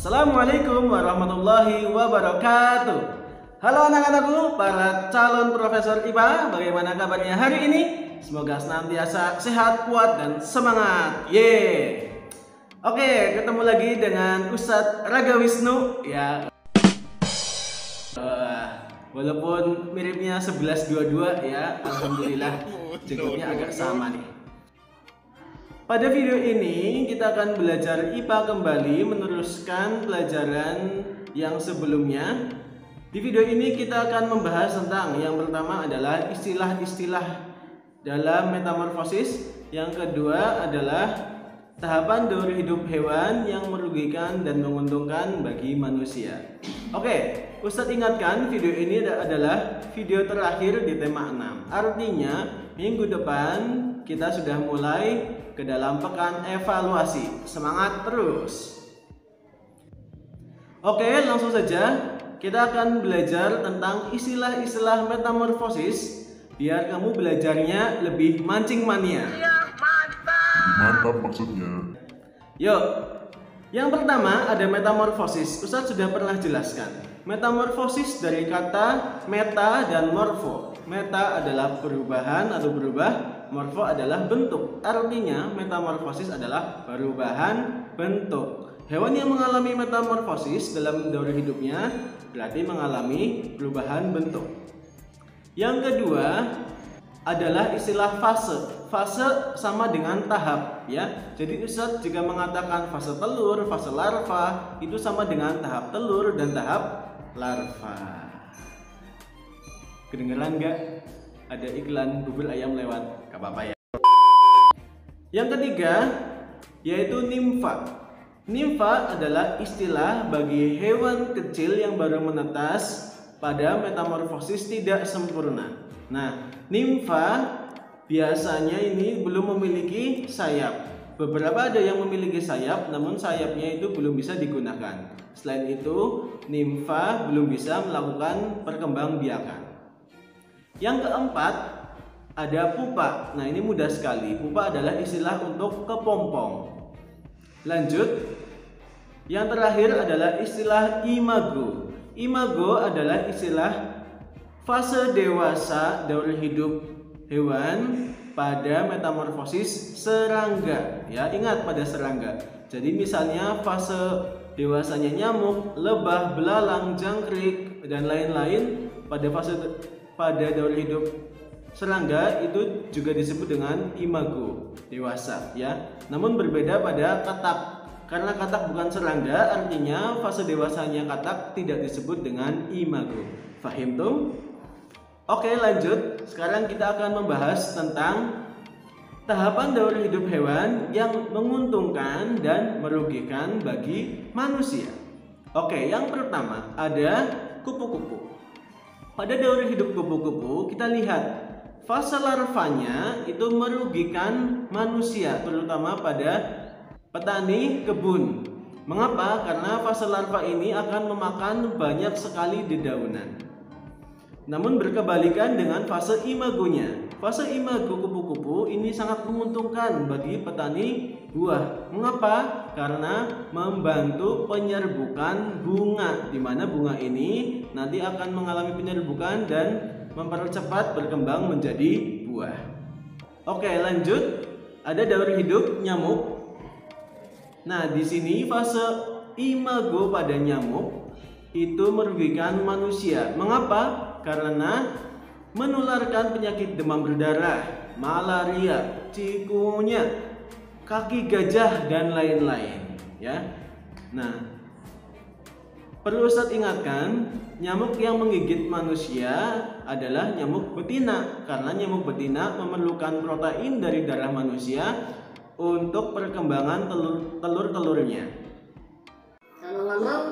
Assalamualaikum warahmatullahi wabarakatuh. Halo anak-anakku, para calon profesor IPA, bagaimana kabarnya hari ini? Semoga senantiasa sehat, kuat, dan semangat. Oke, ketemu lagi dengan Ustadz Raga Wisnu ya. Walaupun miripnya 1122 ya, alhamdulillah jenggotnya agak sama nih. Pada video ini kita akan belajar IPA kembali, meneruskan pelajaran yang sebelumnya. Di video ini kita akan membahas tentang yang pertama adalah istilah-istilah dalam metamorfosis. Yang kedua adalah tahapan daur hidup hewan yang merugikan dan menguntungkan bagi manusia. Oke, Ustadz ingatkan video ini adalah video terakhir di tema 6. Artinya minggu depan kita sudah mulai ke dalam pekan evaluasi. Semangat terus. Oke, langsung saja kita akan belajar tentang istilah-istilah metamorfosis biar kamu belajarnya lebih mancing mania. Mantap maksudnya. Yuk, yang pertama ada metamorfosis. Ustadz sudah pernah jelaskan. Metamorfosis dari kata meta dan morfo. Meta adalah perubahan atau berubah, morfo adalah bentuk. Artinya metamorfosis adalah perubahan bentuk. Hewan yang mengalami metamorfosis dalam daur hidupnya berarti mengalami perubahan bentuk. Yang kedua adalah istilah fase. Fase sama dengan tahap ya. Jadi Ustadz jika mengatakan fase telur, fase larva itu sama dengan tahap telur dan tahap larva. Kedengeran nggak? Ada iklan bubur ayam lewat, gak apa-apa ya. Yang ketiga yaitu nimfa. Nimfa adalah istilah bagi hewan kecil yang baru menetas pada metamorfosis tidak sempurna. Nah, nimfa biasanya ini belum memiliki sayap. Beberapa ada yang memiliki sayap, namun sayapnya itu belum bisa digunakan. Selain itu, nimfa belum bisa melakukan perkembangbiakan. Yang keempat ada pupa. Nah, ini mudah sekali. Pupa adalah istilah untuk kepompong. Lanjut. Yang terakhir adalah istilah imago. Imago adalah istilah fase dewasa daur hidup hewan pada metamorfosis serangga. Ya, ingat pada serangga. Jadi misalnya fase dewasanya nyamuk, lebah, belalang, jangkrik dan lain-lain pada daur hidup serangga itu juga disebut dengan imago dewasa ya. Namun berbeda pada katak. Karena katak bukan serangga, artinya fase dewasanya katak tidak disebut dengan imago. Fahim tuh? Oke, lanjut. Sekarang kita akan membahas tentang tahapan daur hidup hewan yang menguntungkan dan merugikan bagi manusia. Oke, yang pertama ada kupu-kupu. Pada daur hidup kupu-kupu kita lihat fase larvanya itu merugikan manusia, terutama pada petani kebun. Mengapa? Karena fase larva ini akan memakan banyak sekali dedaunan. Namun berkebalikan dengan fase imagonya. Fase imago kupu-kupu ini sangat menguntungkan bagi petani buah. Mengapa? Karena membantu penyerbukan bunga, di mana bunga ini nanti akan mengalami penyerbukan dan mempercepat berkembang menjadi buah. Oke, lanjut. Ada daur hidup nyamuk. Nah, di sini fase imago pada nyamuk itu merugikan manusia. Mengapa? Karena menularkan penyakit demam berdarah, malaria, cikungunya, kaki gajah dan lain-lain ya. Nah, perlu Ustadz ingatkan, nyamuk yang menggigit manusia adalah nyamuk betina, karena nyamuk betina memerlukan protein dari darah manusia untuk perkembangan telur-telurnya. Ngomong-ngomong,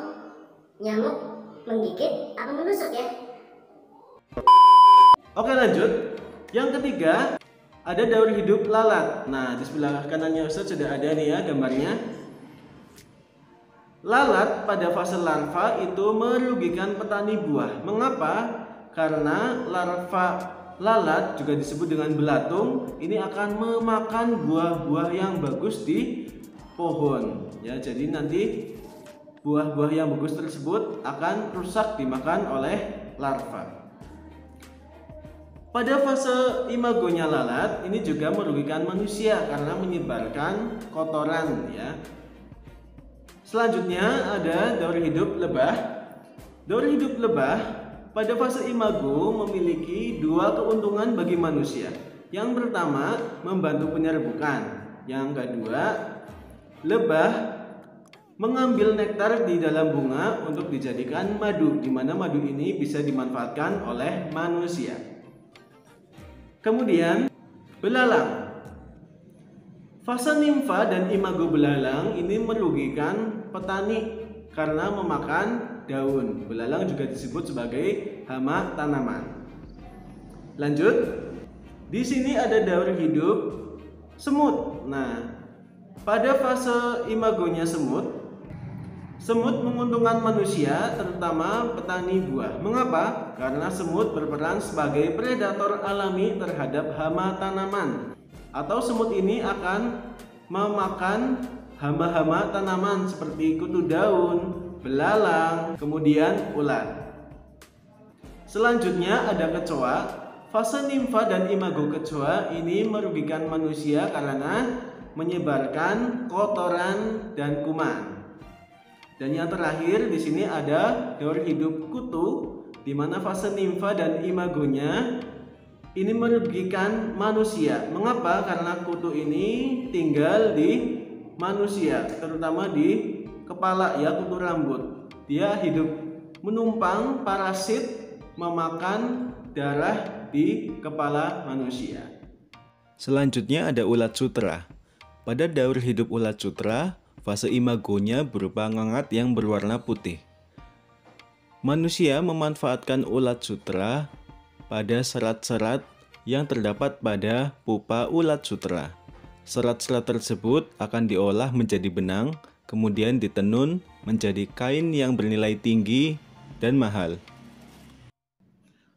nyamuk menggigit atau menusuk ya? Oke, lanjut. Yang ketiga ada daur hidup lalat. Nah, di sebelah kanannya Ustadz sudah ada nih ya gambarnya. Lalat pada fase larva itu merugikan petani buah. Mengapa? Karena larva lalat juga disebut dengan belatung, ini akan memakan buah-buah yang bagus di pohon ya. Jadi nanti buah-buah yang bagus tersebut akan rusak dimakan oleh larva. Pada fase imagonya lalat ini juga merugikan manusia karena menyebarkan kotoran ya. Selanjutnya ada daur hidup lebah. Daur hidup lebah pada fase imago memiliki dua keuntungan bagi manusia. Yang pertama, membantu penyerbukan. Yang kedua, lebah mengambil nektar di dalam bunga untuk dijadikan madu, di mana madu ini bisa dimanfaatkan oleh manusia. Kemudian, belalang. Fase nimfa dan imago belalang ini merugikan petani karena memakan daun. Belalang juga disebut sebagai hama tanaman. Lanjut, di sini ada daur hidup semut. Nah, pada fase imagonya semut menguntungkan manusia, terutama petani buah. Mengapa? Karena semut berperan sebagai predator alami terhadap hama tanaman. Atau semut ini akan memakan hama-hama tanaman seperti kutu daun, belalang, kemudian ulat. Selanjutnya ada kecoa. Fase nimfa dan imago kecoa ini merugikan manusia karena menyebarkan kotoran dan kuman. Dan yang terakhir di sini ada daur hidup kutu, di mana fase nimfa dan imagonya ini merugikan manusia. Mengapa? Karena kutu ini tinggal di manusia, terutama di kepala ya, kutu rambut. Dia hidup menumpang parasit memakan darah di kepala manusia. Selanjutnya ada ulat sutra. Pada daur hidup ulat sutra, fase imagonya berupa ngengat yang berwarna putih. Manusia memanfaatkan ulat sutra pada serat-serat yang terdapat pada pupa ulat sutra. Serat-serat tersebut akan diolah menjadi benang, kemudian ditenun menjadi kain yang bernilai tinggi dan mahal.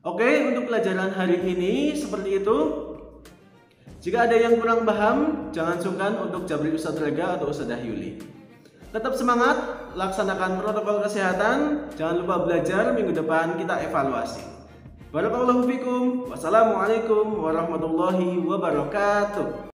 Oke, untuk pelajaran hari ini seperti itu. Jika ada yang kurang paham, jangan sungkan untuk jabri Ustadz Rega atau Ustadzah Yuli. Tetap semangat, laksanakan protokol kesehatan. Jangan lupa belajar, minggu depan kita evaluasi. Barakallahu fikum. Wassalamualaikum warahmatullahi wabarakatuh.